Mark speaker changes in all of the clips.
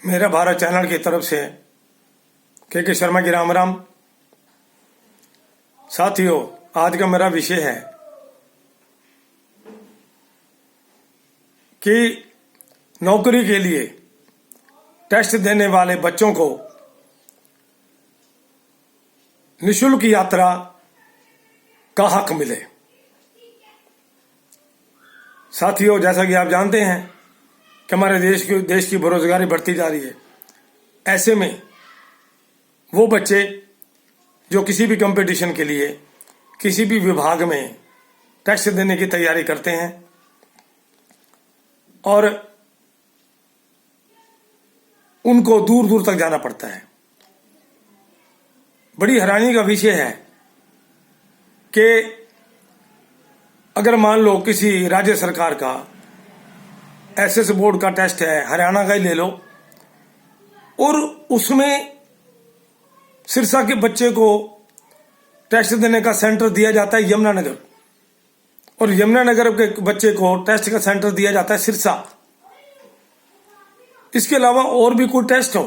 Speaker 1: मेरा भारत चैनल की तरफ से के शर्मा की राम राम। साथियों, आज का मेरा विषय है कि नौकरी के लिए टेस्ट देने वाले बच्चों को निःशुल्क यात्रा का हक मिले। साथियों, जैसा कि आप जानते हैं कि हमारे देश की बेरोजगारी बढ़ती जा रही है। ऐसे में वो बच्चे जो किसी भी कंपटीशन के लिए किसी भी विभाग में टेस्ट देने की तैयारी करते हैं और उनको दूर दूर तक जाना पड़ता है। बड़ी हैरानी का विषय है कि अगर मान लो किसी राज्य सरकार का एसएस बोर्ड का टेस्ट है, हरियाणा का ही ले लो, और उसमें सिरसा के बच्चे को टेस्ट देने का सेंटर दिया जाता है यमुनानगर, और यमुनानगर के बच्चे को टेस्ट का सेंटर दिया जाता है सिरसा। इसके अलावा और भी कोई टेस्ट हो,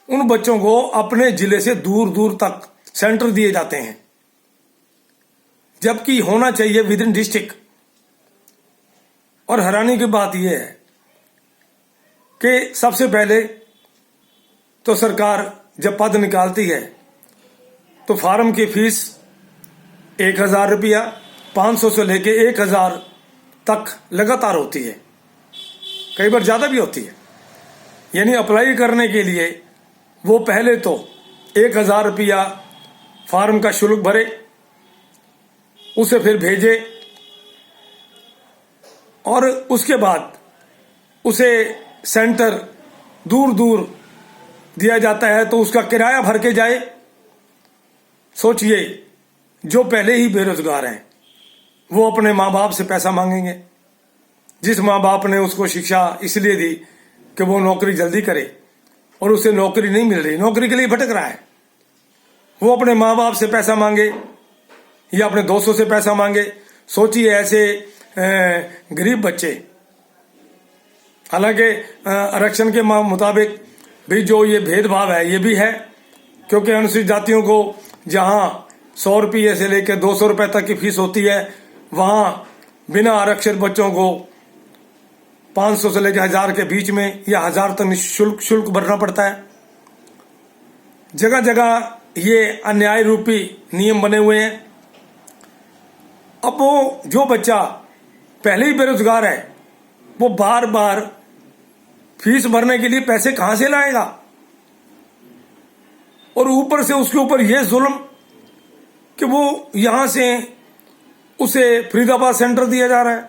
Speaker 1: उन बच्चों को अपने जिले से दूर दूर तक सेंटर दिए जाते हैं, जबकि होना चाहिए विद इन डिस्ट्रिक्ट। और हैरानी की बात यह है कि सबसे पहले तो सरकार जब पद निकालती है तो फार्म की फीस 1000 रुपया 500 से लेके 1000 तक लगातार होती है, कई बार ज्यादा भी होती है। यानी अप्लाई करने के लिए वो पहले तो 1000 रुपया फार्म का शुल्क भरे, उसे फिर भेजे और उसके बाद उसे सेंटर दूर दूर दिया जाता है तो उसका किराया भर के जाए। सोचिए, जो पहले ही बेरोजगार हैं वो अपने माँ बाप से पैसा मांगेंगे। जिस माँ बाप ने उसको शिक्षा इसलिए दी कि वो नौकरी जल्दी करे और उसे नौकरी नहीं मिल रही, नौकरी के लिए भटक रहा है, वो अपने माँ बाप से पैसा मांगे या अपने दोस्तों से पैसा मांगे। सोचिए ऐसे गरीब बच्चे, हालांकि आरक्षण के मुताबिक भी जो ये भेदभाव है ये भी है, क्योंकि अनुसूचित जातियों को जहां 100 रुपये से लेकर 200 रुपये तक की फीस होती है, वहां बिना आरक्षित बच्चों को 500 से लेकर 1000 के बीच में या 1000 तक शुल्क भरना पड़ता है। जगह जगह ये अन्याय रूपी नियम बने हुए हैं। अब वो जो बच्चा पहले ही बेरोजगार है वो बार बार फीस भरने के लिए पैसे कहां से लाएगा, और ऊपर से उसके ऊपर यह जुल्म कि वो यहां से उसे फरीदाबाद सेंटर दिया जा रहा है,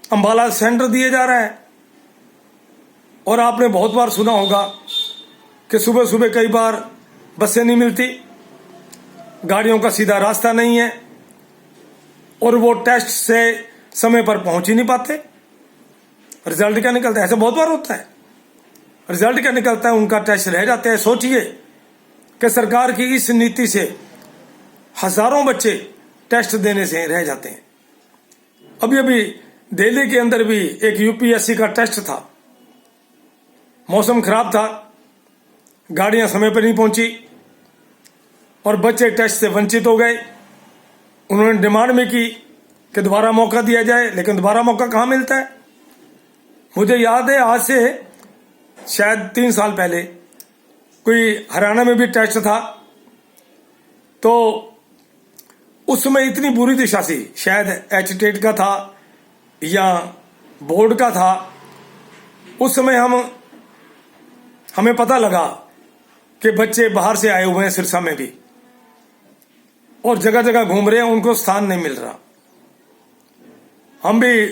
Speaker 1: अंबाला सेंटर दिया जा रहा है। और आपने बहुत बार सुना होगा कि सुबह सुबह कई बार बसें नहीं मिलती, गाड़ियों का सीधा रास्ता नहीं है और वो टेस्ट से समय पर पहुंच ही नहीं पाते। रिजल्ट क्या निकलता है? ऐसा बहुत बार होता है। रिजल्ट क्या निकलता है? उनका टेस्ट रह जाते हैं। सोचिए कि सरकार की इस नीति से हजारों बच्चे टेस्ट देने से रह जाते हैं। अभी दिल्ली के अंदर भी एक यूपीएससी का टेस्ट था। मौसम खराब था, गाड़ियां समय पर नहीं पहुंची और बच्चे टेस्ट से वंचित हो गए। उन्होंने डिमांड में की कि दोबारा मौका दिया जाए, लेकिन दोबारा मौका कहां मिलता है। मुझे याद है आज से शायद 3 साल पहले कोई हरियाणा में भी टेस्ट था, तो उस समय इतनी बुरी दिशा थी, शायद एचटेट का था या बोर्ड का था। उस समय हमें पता लगा कि बच्चे बाहर से आए हुए हैं सिरसा में भी, और जगह जगह घूम रहे हैं, उनको स्थान नहीं मिल रहा। हम भी,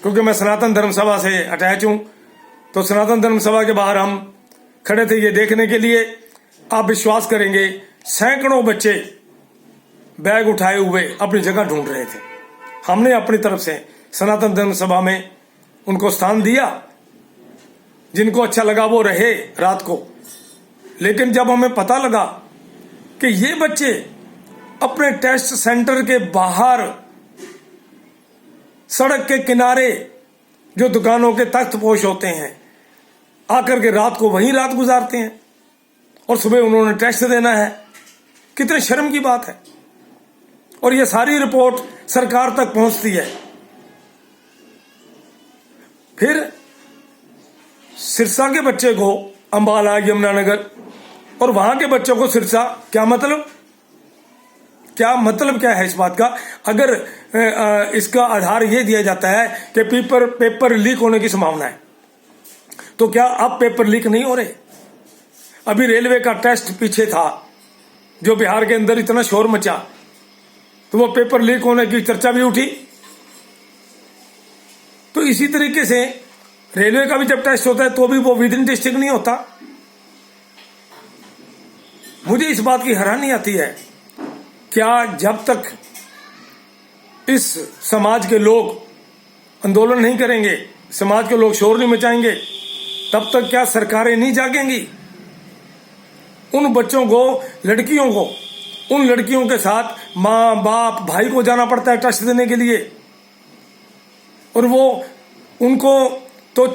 Speaker 1: क्योंकि मैं सनातन धर्म सभा से अटैच हूं, तो सनातन धर्म सभा के बाहर हम खड़े थे ये देखने के लिए। आप विश्वास करेंगे, सैकड़ों बच्चे बैग उठाए हुए अपनी जगह ढूंढ रहे थे। हमने अपनी तरफ से सनातन धर्म सभा में उनको स्थान दिया, जिनको अच्छा लगा वो रहे रात को। लेकिन जब हमें पता लगा कि ये बच्चे अपने टेस्ट सेंटर के बाहर सड़क के किनारे जो दुकानों के तख्त पोश होते हैं आकर के रात को वहीं रात गुजारते हैं और सुबह उन्होंने टेस्ट देना है। कितने शर्म की बात है। और ये सारी रिपोर्ट सरकार तक पहुंचती है। फिर सिरसा के बच्चे को अंबाला, यमुनानगर और वहां के बच्चों को सिरसा, क्या मतलब क्या है इस बात का? अगर इसका आधार ये दिया जाता है कि पेपर लीक होने की संभावना है, तो क्या अब पेपर लीक नहीं हो रहे? अभी रेलवे का टेस्ट पीछे था जो बिहार के अंदर इतना शोर मचा, तो वो पेपर लीक होने की चर्चा भी उठी। तो इसी तरीके से रेलवे का भी जब टेस्ट होता है तो भी वो विद इन डिस्ट्रिक्ट नहीं होता। मुझे इस बात की हैरानी आती है, क्या जब तक इस समाज के लोग आंदोलन नहीं करेंगे, समाज के लोग शोर नहीं मचाएंगे, तब तक क्या सरकारें नहीं जागेंगी? उन बच्चों को, लड़कियों को, उन लड़कियों के साथ माँ बाप भाई को जाना पड़ता है टेस्ट देने के लिए, और वो उनको तो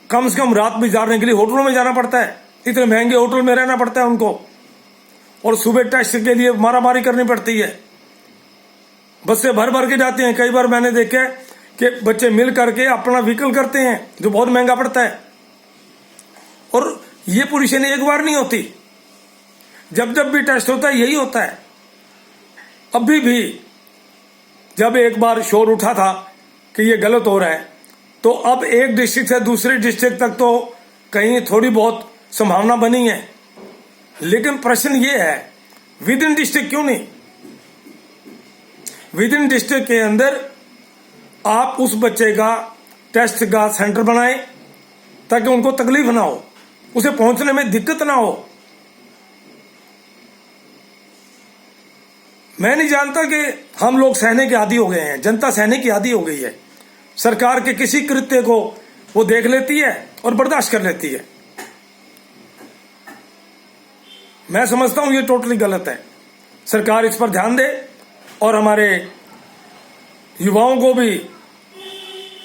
Speaker 1: कम से कम रात गुजारने के लिए होटलों में जाना पड़ता है, इतने महंगे होटल में रहना पड़ता है उनको, और सुबह टेस्ट के लिए मारामारी करनी पड़ती है। बसें भर भर के जाते हैं। कई बार मैंने देखा है कि बच्चे मिल करके अपना व्हीकल करते हैं जो बहुत महंगा पड़ता है, और ये पोजीशन एक बार नहीं होती, जब जब भी टेस्ट होता है यही होता है। अभी भी जब एक बार शोर उठा था कि ये गलत हो रहा है, तो अब एक डिस्ट्रिक्ट से दूसरे डिस्ट्रिक्ट तक तो कहीं थोड़ी बहुत संभावना बनी है, लेकिन प्रश्न ये है विद इन डिस्ट्रिक्ट क्यों नहीं? विद इन डिस्ट्रिक्ट के अंदर आप उस बच्चे का टेस्ट का सेंटर बनाएं ताकि उनको तकलीफ ना हो, उसे पहुंचने में दिक्कत ना हो। मैं नहीं जानता कि हम लोग सहने के आदी हो गए हैं, जनता सहने की आदी हो गई है। सरकार के किसी कृत्य को वो देख लेती है और बर्दाश्त कर लेती है। मैं समझता हूं ये टोटली गलत है। सरकार इस पर ध्यान दे और हमारे युवाओं को भी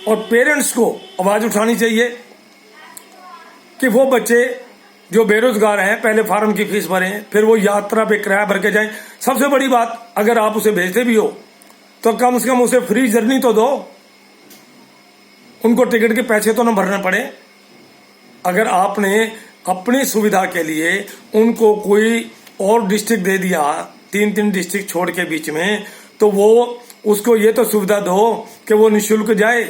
Speaker 1: और पेरेंट्स को आवाज उठानी चाहिए कि वो बच्चे जो बेरोजगार हैं पहले फार्म की फीस भरें, फिर वो यात्रा पे किराया भर के जाएं। सबसे बड़ी बात, अगर आप उसे भेजते भी हो तो कम से कम उसे फ्री जर्नी तो दो, उनको टिकट के पैसे तो न भरने पड़े। अगर आपने अपनी सुविधा के लिए उनको कोई और डिस्ट्रिक्ट दे दिया, 3-3 डिस्ट्रिक्ट छोड़ के बीच में, तो वो उसको ये तो सुविधा दो कि वो निःशुल्क जाए।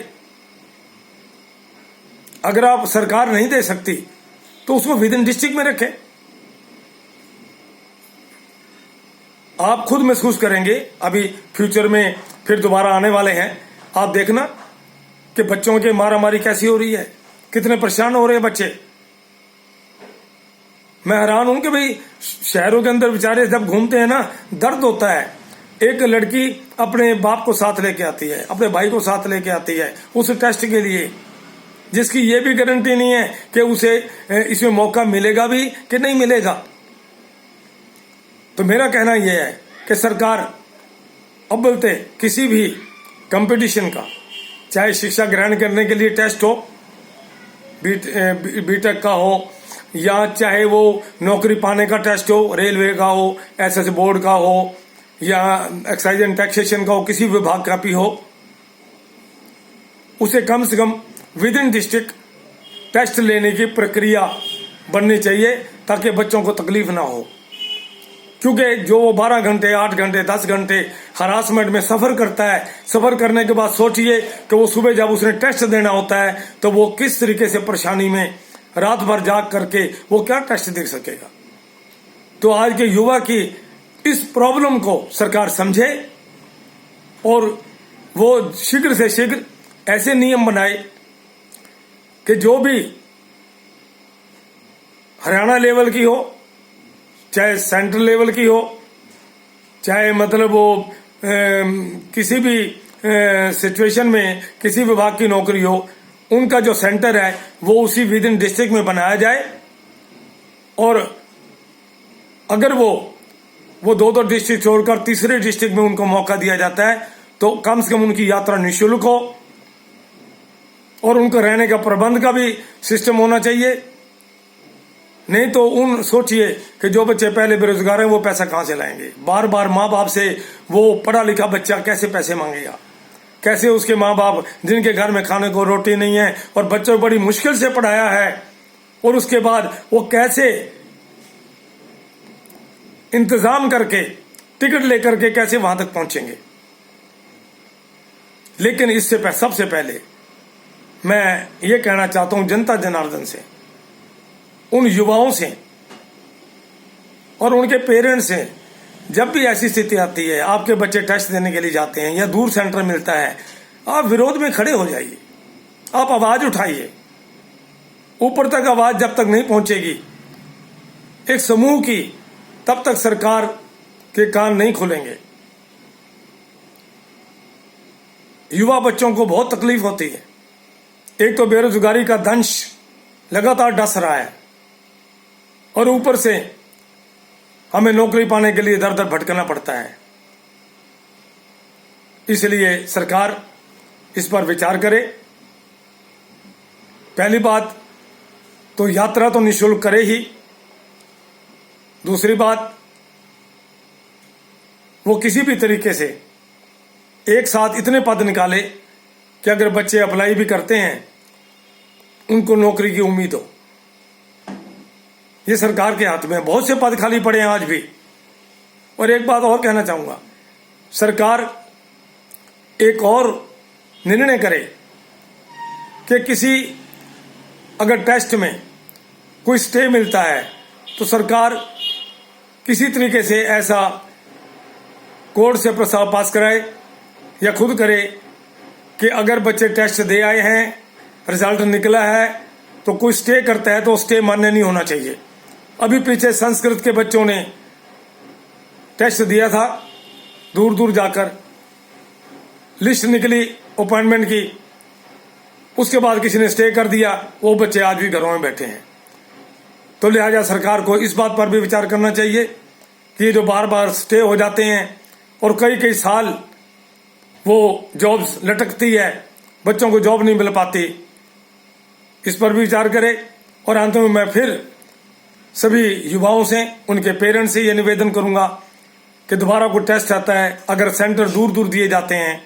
Speaker 1: अगर आप सरकार नहीं दे सकती तो उसको विद इन डिस्ट्रिक्ट में रखें। आप खुद महसूस करेंगे, अभी फ्यूचर में फिर दोबारा आने वाले हैं, आप देखना कि बच्चों के मारामारी कैसी हो रही है, कितने परेशान हो रहे हैं बच्चे। मैं हैरान हूं कि भाई शहरों के अंदर बेचारे जब घूमते हैं ना, दर्द होता है। एक लड़की अपने बाप को साथ लेके आती है, अपने भाई को साथ लेके आती है उस टेस्ट के लिए, जिसकी ये भी गारंटी नहीं है कि उसे इसमें मौका मिलेगा भी कि नहीं मिलेगा। तो मेरा कहना यह है कि सरकार अव्वलते किसी भी कंपटीशन का, चाहे शिक्षा ग्रहण करने के लिए टेस्ट हो, बीटेक का हो, या चाहे वो नौकरी पाने का टेस्ट हो, रेलवे का हो, एसएससी बोर्ड का हो, या एक्साइज एंड टैक्सेशन का हो, किसी विभाग का भी हो, उसे कम से कम विद इन डिस्ट्रिक्ट टेस्ट लेने की प्रक्रिया बननी चाहिए ताकि बच्चों को तकलीफ ना हो। क्योंकि जो वो 12 घंटे, 8 घंटे, 10 घंटे हरासमेंट में सफर करता है, सफर करने के बाद सोचिए कि वो सुबह जब उसने टेस्ट देना होता है तो वो किस तरीके से परेशानी में रात भर जाग करके वो क्या टेस्ट दे सकेगा। तो आज के युवा की इस प्रॉब्लम को सरकार समझे और वो शीघ्र से शीघ्र ऐसे नियम बनाए कि जो भी हरियाणा लेवल की हो, चाहे सेंट्रल लेवल की हो, चाहे मतलब वो किसी भी सिचुएशन में किसी विभाग की नौकरी हो, उनका जो सेंटर है वो उसी विद इन डिस्ट्रिक्ट में बनाया जाए। और अगर वो 2-2 डिस्ट्रिक्ट छोड़कर तीसरे डिस्ट्रिक्ट में उनको मौका दिया जाता है तो कम से कम उनकी यात्रा निःशुल्क हो और उनको रहने का प्रबंध का भी सिस्टम होना चाहिए नहीं तो उन सोचिए कि जो बच्चे पहले बेरोजगार हैं वो पैसा कहाँ से लाएंगे। बार बार माँ बाप से वो पढ़ा लिखा बच्चा कैसे पैसे मांगेगा, कैसे उसके माँ बाप जिनके घर में खाने को रोटी नहीं है और बच्चों को बड़ी मुश्किल से पढ़ाया है, और उसके बाद वो कैसे इंतजाम करके टिकट लेकर के कैसे वहां तक पहुंचेंगे। लेकिन इससे सबसे पहले मैं ये कहना चाहता हूं जनता जनार्दन से, उन युवाओं से और उनके पेरेंट्स से, जब भी ऐसी स्थिति आती है, आपके बच्चे टेस्ट देने के लिए जाते हैं या दूर सेंटर मिलता है, आप विरोध में खड़े हो जाइए, आप आवाज उठाइए। ऊपर तक आवाज जब तक नहीं पहुंचेगी एक समूह की, तब तक सरकार के कान नहीं खुलेंगे। युवा बच्चों को बहुत तकलीफ होती है। एक तो बेरोजगारी का दंश लगातार डस रहा है और ऊपर से हमें नौकरी पाने के लिए दर दर भटकना पड़ता है। इसलिए सरकार इस पर विचार करे। पहली बात तो यात्रा तो निःशुल्क करे ही। दूसरी बात, वो किसी भी तरीके से एक साथ इतने पद निकाले कि अगर बच्चे अप्लाई भी करते हैं उनको नौकरी की उम्मीद हो। ये सरकार के हाथ में, बहुत से पद खाली पड़े हैं आज भी। और एक बात और कहना चाहूंगा, सरकार एक और निर्णय करे कि किसी अगर टेस्ट में कोई स्टे मिलता है तो सरकार किसी तरीके से ऐसा कोर्ट से प्रस्ताव पास कराए या खुद करे कि अगर बच्चे टेस्ट दे आए हैं, रिजल्ट निकला है, तो कोई स्टे करता है तो स्टे मान्य नहीं होना चाहिए। अभी पीछे संस्कृत के बच्चों ने टेस्ट दिया था, दूर दूर जाकर लिस्ट निकली अपॉइंटमेंट की, उसके बाद किसी ने स्टे कर दिया, वो बच्चे आज भी घरों में बैठे हैं। तो लिहाजा सरकार को इस बात पर भी विचार करना चाहिए कि ये जो बार बार स्टे हो जाते हैं और कई कई साल वो जॉब्स लटकती है, बच्चों को जॉब नहीं मिल पाती, इस पर भी विचार करे। और अंत में मैं फिर सभी युवाओं से, उनके पेरेंट्स से ये निवेदन करूंगा कि दोबारा कोई टेस्ट आता है, अगर सेंटर दूर दूर दिए जाते हैं,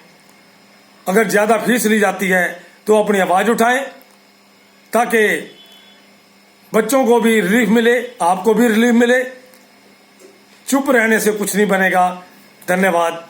Speaker 1: अगर ज्यादा फीस ली जाती है, तो अपनी आवाज उठाएं ताकि बच्चों को भी रिलीफ मिले, आपको भी रिलीफ मिले। चुप रहने से कुछ नहीं बनेगा। धन्यवाद।